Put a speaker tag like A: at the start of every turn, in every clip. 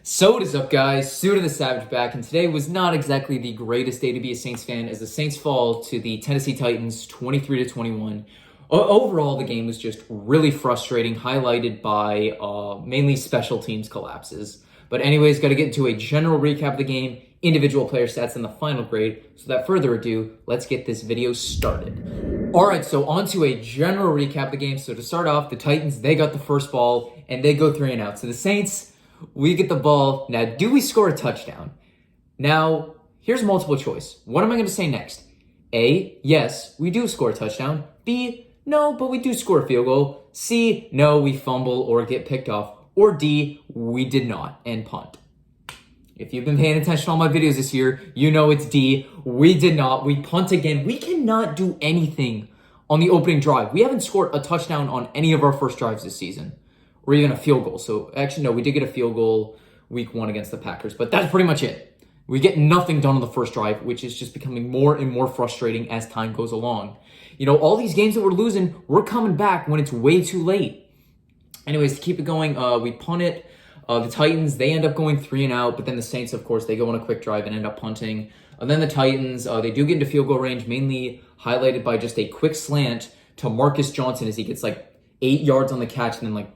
A: So what is up, guys? Suit of the Savage back, and today was not exactly the greatest day to be a Saints fan as the Saints fall to the Tennessee Titans 23-21. Overall, the game was just really frustrating, highlighted by mainly special teams collapses. But anyways, got to get into a general recap of the game, individual player stats, and the final grade. So without further ado, let's get this video started. Alright, so on to a general recap of the game. So to start off, the Titans, they got the first ball, and they go 3 and out. So the Saints, we get the ball. Now, do we score a touchdown? Now, here's multiple choice. What am I going to say next? A, yes, we do score a touchdown. B, no, but we do score a field goal. C, no, we fumble or get picked off. Or D, we did not and punt. If you've been paying attention to all my videos this year, you know it's D. We did not. We punt again. We cannot do anything on the opening drive. We haven't scored a touchdown on any of our first drives this season. Or even a field goal. So actually, no, we did get a field goal week 1 against the Packers, but that's pretty much it. We get nothing done on the first drive, which is just becoming more and more frustrating as time goes along. You know, all these games that we're losing, we're coming back when it's way too late. Anyways, to keep it going, we punt it. The Titans, they end up going 3 and out, but then the Saints, of course, they go on a quick drive and end up punting. And then the Titans, they do get into field goal range, mainly highlighted by just a quick slant to Marcus Johnson as he gets like 8 yards on the catch and then like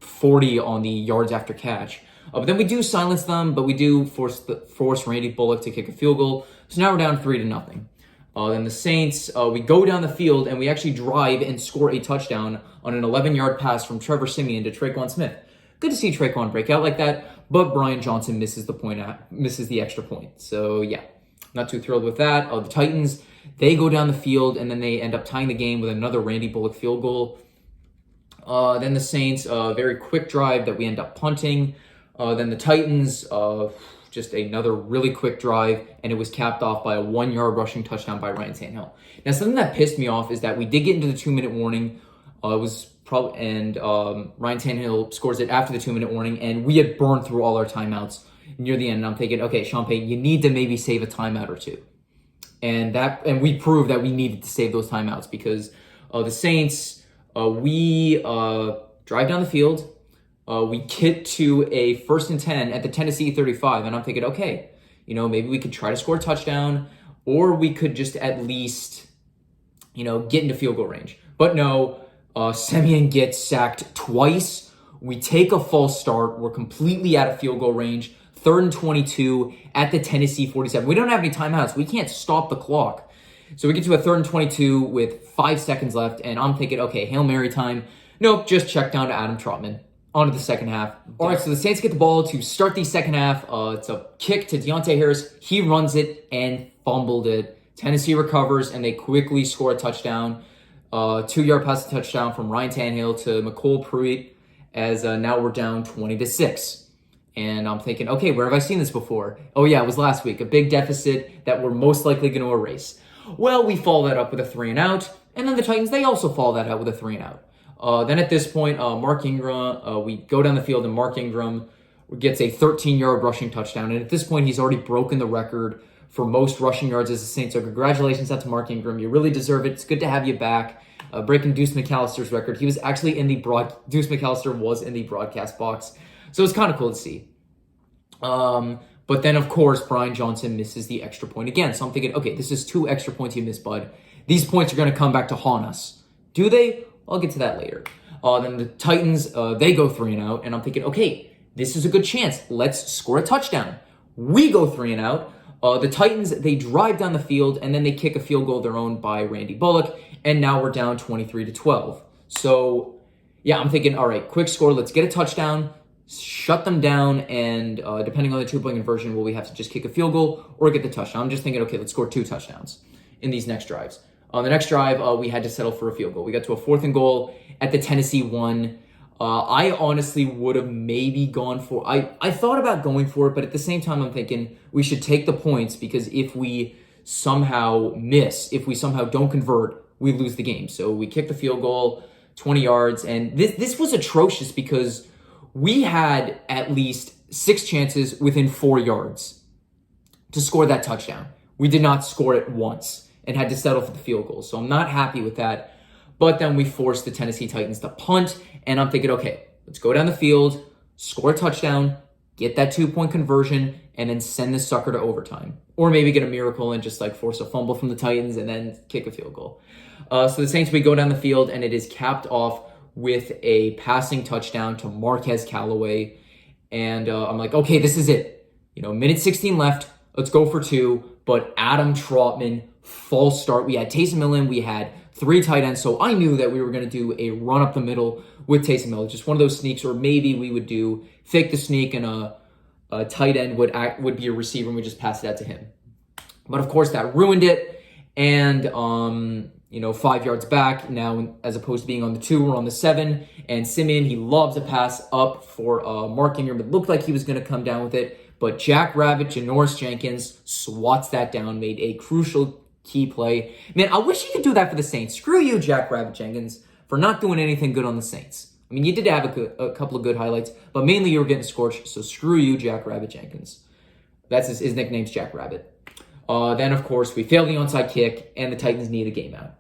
A: 40 on the yards after catch. But then we do silence them, but we do force Randy Bullock to kick a field goal. So now we're down 3-0. Then the Saints, we go down the field and we actually drive and score a touchdown on an 11-yard pass from Trevor Simeon to Traquan Smith. Good to see Traquan break out like that, but Brian Johnson misses the extra point. So yeah, not too thrilled with that. The Titans, they go down the field and then they end up tying the game with another Randy Bullock field goal. Then the Saints, very quick drive that we end up punting. Then the Titans, just another really quick drive, and it was capped off by a 1-yard rushing touchdown by Ryan Tannehill. Now, something that pissed me off is that we did get into the 2-minute warning. Ryan Tannehill scores it after the 2-minute warning, and we had burned through all our timeouts near the end. And I'm thinking, okay, Sean Payton, you need to maybe save a timeout or two. And we proved that we needed to save those timeouts because the Saints. We drive down the field. We get to a 1st and 10 at the Tennessee 35, and I'm thinking, okay, you know, maybe we could try to score a touchdown, or we could just at least, you know, get into field goal range. But no, Simeon gets sacked twice. We take a false start. We're completely out of field goal range. 3rd and 22 at the Tennessee 47. We don't have any timeouts. We can't stop the clock. So we get to a 3rd and 22 with 5 seconds left, and I'm thinking, okay, Hail Mary time. Nope, just check down to Adam Trotman. On to the second half. All right, so the Saints get the ball to start the second half. It's a kick to Deontay Harris. He runs it and fumbled it. Tennessee recovers, and they quickly score a touchdown. 2-yard pass touchdown from Ryan Tannehill to McCole Pruitt, as now we're down 20-6. And I'm thinking, okay, where have I seen this before? Oh yeah, it was last week. A big deficit that we're most likely going to erase. Well, we follow that up with a 3 and out, and then the Titans, they also follow that out with a 3 and out. Then at this point, Mark Ingram, we go down the field, and Mark Ingram gets a 13-yard rushing touchdown. And at this point, he's already broken the record for most rushing yards as a Saint. So congratulations out to Mark Ingram. You really deserve it. It's good to have you back. Breaking Deuce McAllister's record. He was actually in the Deuce McAllister was in the broadcast box. So it's kind of cool to see. But then, of course, Brian Johnson misses the extra point again. So I'm thinking, okay, this is 2 extra points you missed, bud. These points are going to come back to haunt us. Do they? I'll get to that later. Then the Titans, they go 3 and out, and I'm thinking, okay, this is a good chance. Let's score a touchdown. We go 3 and out. The Titans, they drive down the field, and then they kick a field goal of their own by Randy Bullock, and now we're down 23-12. So, yeah, I'm thinking, all right, quick score. Let's get a touchdown. Shut them down, and depending on the 2-point conversion, will we have to just kick a field goal or get the touchdown? I'm just thinking, okay, let's score 2 touchdowns in these next drives. On the next drive, we had to settle for a field goal. We got to a 4th and goal at the Tennessee 1. I honestly would have maybe gone for I thought about going for it, but at the same time, I'm thinking we should take the points because if we somehow don't convert, we lose the game. So we kicked the field goal, 20 yards, and this was atrocious because we had at least 6 chances within 4 yards to score that touchdown. We did not score it once and had to settle for the field goal. So I'm not happy with that. But then we forced the Tennessee Titans to punt, and I'm thinking, okay, let's go down the field, score a touchdown, get that 2-point conversion, and then send this sucker to overtime. Or maybe get a miracle and just like force a fumble from the Titans and then kick a field goal. So the Saints, we go down the field, and it is capped off with a passing touchdown to Marquez Callaway. And I'm like, okay, this is it. Minute 16 left. Let's go for 2. But Adam Trautman, false start. We had Taysom Hill in. We had 3 tight ends. So I knew that we were going to do a run up the middle with Taysom Hill. Just one of those sneaks, or maybe we would do fake the sneak and a tight end would be a receiver and we just pass it out to him. But of course that ruined it. And 5 yards back now, as opposed to being on the 2, we're on the 7. And Simeon, he lobs a pass up for Mark Ingram. It looked like he was going to come down with it, but Jack Rabbit, Janoris Jenkins swats that down, made a crucial key play. Man, I wish he could do that for the Saints. Screw you, Jack Rabbit Jenkins, for not doing anything good on the Saints. I mean, you did have a couple of good highlights, but mainly you were getting scorched, so screw you, Jack Rabbit Jenkins. That's his nickname's Jack Rabbit. Then, of course, we failed the onside kick, and the Titans need a game out.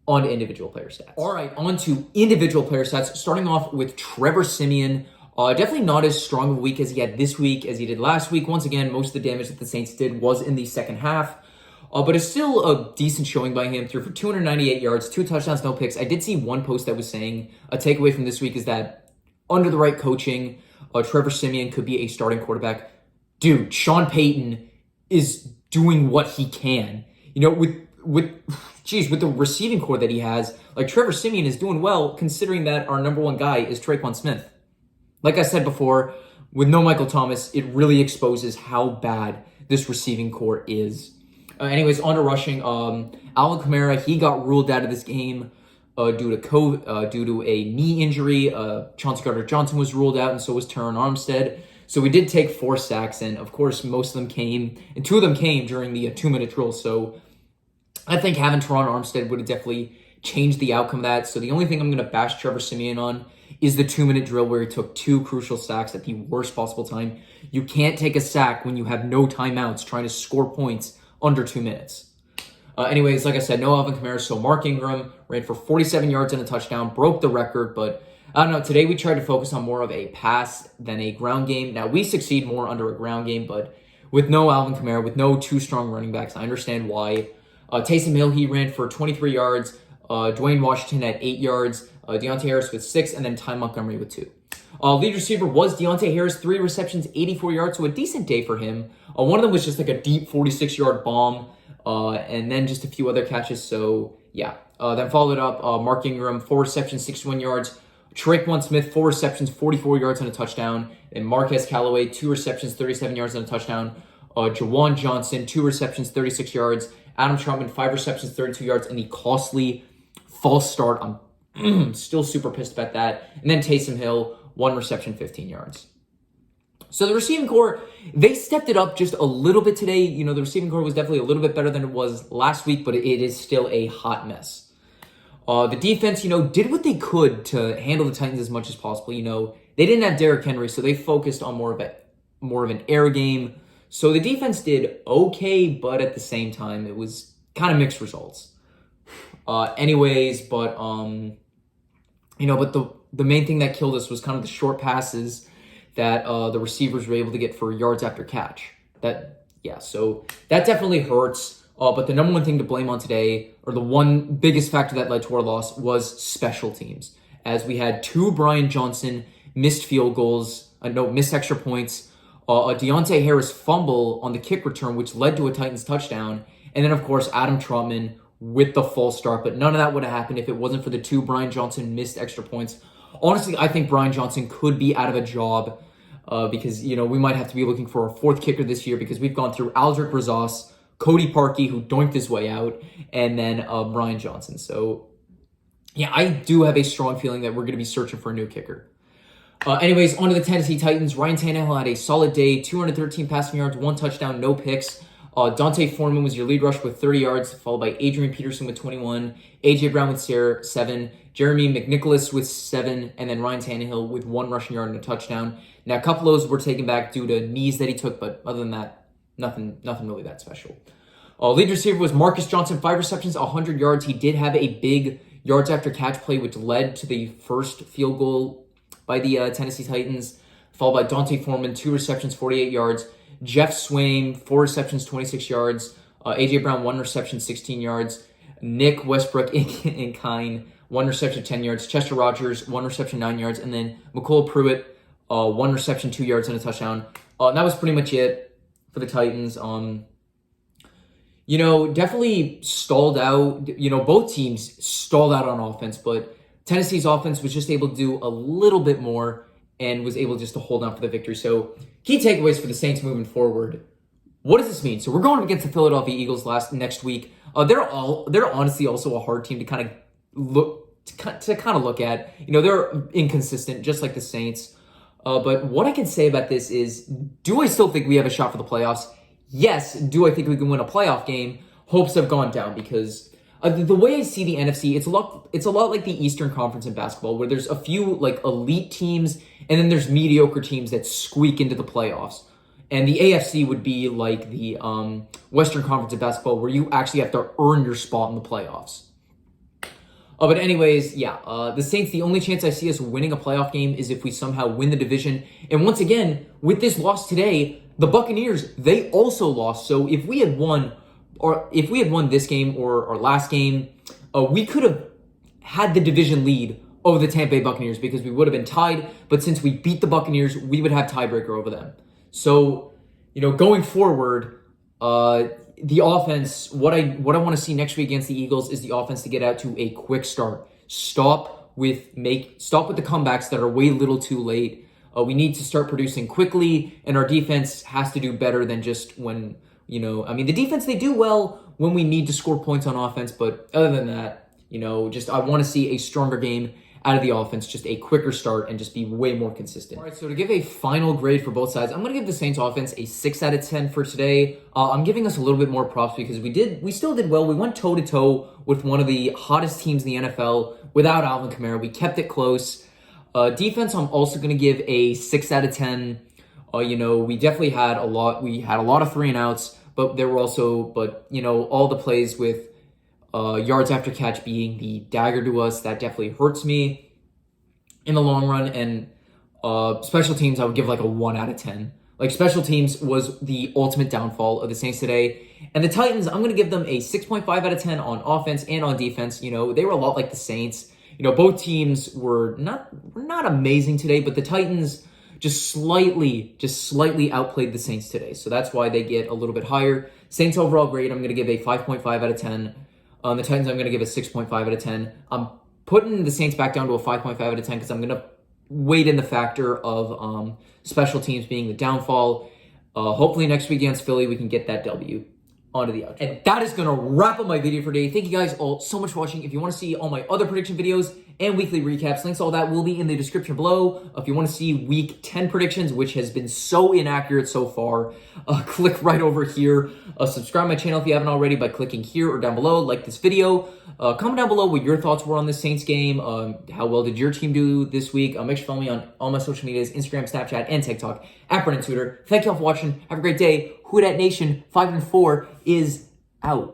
A: On to individual player stats. All right, on to individual player stats, starting off with Trevor Simeon. Definitely not as strong of a week as he had this week as he did last week. Once again, most of the damage that the Saints did was in the second half. But it's still a decent showing by him. Threw for 298 yards, 2 touchdowns, no picks. I did see one post that was saying a takeaway from this week is that under the right coaching, Trevor Simeon could be a starting quarterback. Dude, Sean Payton is doing what he can. With the receiving core that he has, like Trevor Simeon is doing well considering that our number 1 guy is Traquan Smith. Like I said before, with no Michael Thomas, it really exposes how bad this receiving core is. Anyways, on to rushing. Alvin Kamara, he got ruled out of this game due to a knee injury. Chauncey Gardner-Johnson was ruled out, and so was Terron Armstead. So we did take 4 sacks, and of course, most of them came, and 2 of them came during the 2-minute drill. So I think having Terron Armstead would have definitely changed the outcome of that. So the only thing I'm going to bash Trevor Simeon on is the 2-minute drill where he took 2 crucial sacks at the worst possible time. You can't take a sack when you have no timeouts trying to score points under 2 minutes. Anyways, like I said, no Alvin Kamara, so Mark Ingram ran for 47 yards and a touchdown, broke the record, but I don't know, today we tried to focus on more of a pass than a ground game. Now, we succeed more under a ground game, but with no Alvin Kamara, with no 2 strong running backs, I understand why. Taysom Hill, he ran for 23 yards, Dwayne Washington at 8 yards, Deontay Harris with 6, and then Ty Montgomery with 2. Lead receiver was Deontay Harris, 3 receptions, 84 yards, so a decent day for him. One of them was just like a deep 46-yard bomb, and then just a few other catches, so yeah. Then followed up Mark Ingram, 4 receptions, 61 yards. Traquan Smith, 4 receptions, 44 yards and a touchdown. And Marquez Callaway, 2 receptions, 37 yards and a touchdown. Jawan Johnson, 2 receptions, 36 yards. Adam Trautman, 5 receptions, 32 yards, and the costly false start. I'm still super pissed about that. And then Taysom Hill, 1 reception, 15 yards. So the receiving core, they stepped it up just a little bit today. The receiving core was definitely a little bit better than it was last week, but it is still a hot mess. The defense, did what they could to handle the Titans as much as possible. They didn't have Derrick Henry, so they focused on more of an air game. So the defense did okay, but at the same time, it was kind of mixed results. But the main thing that killed us was kind of the short passes that the receivers were able to get for yards after catch. So that definitely hurts. But the number one thing to blame on today, or the one biggest factor that led to our loss, was special teams. As we had 2 Brian Johnson missed field goals, missed extra points, a Deontay Harris fumble on the kick return, which led to a Titans touchdown, and then, of course, Adam Trautman with the false start. But none of that would have happened if it wasn't for the 2 Brian Johnson missed extra points. Honestly, I think Brian Johnson could be out of a job because, we might have to be looking for a 4th kicker this year because we've gone through Aldrick Rosas, Cody Parkey, who doinked his way out, and then Brian Johnson. So, yeah, I do have a strong feeling that we're going to be searching for a new kicker. Anyways, on to the Tennessee Titans. Ryan Tannehill had a solid day, 213 passing yards, 1 touchdown, no picks. Dante Foreman was your lead rush with 30 yards, followed by Adrian Peterson with 21, A.J. Brown with 7, Jeremy McNicholas with 7, and then Ryan Tannehill with 1 rushing yard and a touchdown. Now, a couple of those were taken back due to knees that he took, but other than that, nothing really that special. Lead receiver was Marcus Johnson, 5 receptions, 100 yards. He did have a big yards after catch play, which led to the first field goal by the Tennessee Titans. followed by Dante Foreman, 2 receptions, 48 yards. Jeff Swaim, 4 receptions, 26 yards. A.J. Brown, 1 reception, 16 yards. Nick Westbrook in Kine, 1 reception, 10 yards. Chester Rogers, 1 reception, 9 yards. And then McCole Pruitt, 1 reception, 2 yards, and a touchdown. That was pretty much it for the Titans. Definitely stalled out. Both teams stalled out on offense, but Tennessee's offense was just able to do a little bit more and was able just to hold on for the victory. So key takeaways for the Saints moving forward. What does this mean? So we're going up against the Philadelphia Eagles next week. They're honestly also a hard team to kind of look at. They're inconsistent, just like the Saints. But what I can say about this is, do I still think we have a shot for the playoffs? Yes. Do I think we can win a playoff game? Hopes have gone down because the way I see the NFC, it's a lot like the Eastern Conference in basketball, where there's a few like elite teams and then there's mediocre teams that squeak into the playoffs. And the AFC would be like the Western Conference of basketball, where you actually have to earn your spot in the playoffs. But anyways, the Saints, the only chance I see us winning a playoff game is if we somehow win the division. And once again, with this loss today, the Buccaneers, they also lost. So if we had won this game or our last game, we could have had the division lead over the Tampa Bay Buccaneers because we would have been tied. But since we beat the Buccaneers, we would have tiebreaker over them. So, going forward, the offense, what I want to see next week against the Eagles is the offense to get out to a quick start. Stop with the comebacks that are way little too late. We need to start producing quickly, and our defense has to do better than just when, the defense, they do well when we need to score points on offense, but other than that, I want to see a stronger game out of the offense, just a quicker start and just be way more consistent. All right, so to give a final grade for both sides, I'm going to give the Saints offense a 6 out of 10 for today. I'm giving us a little bit more props because we still did well. We went toe-to-toe with one of the hottest teams in the NFL without Alvin Kamara. We kept it close. Defense, I'm also going to give a 6 out of 10. We definitely had a lot. We had a lot of 3 and outs, but there were also, all the plays with yards after catch being the dagger to us, that definitely hurts me in the long run. And special teams, I would give like a 1 out of 10. Like, special teams was the ultimate downfall of the Saints today. And the Titans, I'm going to give them a 6.5 out of 10 on offense and on defense. They were a lot like the Saints. Both teams were not amazing today, but the Titans just slightly outplayed the Saints today. So that's why they get a little bit higher. Saints overall grade, I'm going to give a 5.5 out of 10. The Titans, I'm going to give a 6.5 out of 10. I'm putting the Saints back down to a 5.5 out of 10 because I'm going to weight in the factor of special teams being the downfall. Hopefully next week against Philly, we can get that W. Onto the outro. And that is going to wrap up my video for today. Thank you guys all so much for watching. If you want to see all my other prediction videos and weekly recaps, links to all that will be in the description below. If you want to see week 10 predictions, which has been so inaccurate so far, click right over here. Subscribe to my channel if you haven't already by clicking here or down below. Like this video. Comment down below what your thoughts were on this Saints game. How well did your team do this week? Make sure to follow me on all my social medias, Instagram, Snapchat, and TikTok, @BrennanTutor. Thank you all for watching. Have a great day. Who Dat Nation 5-4 is out.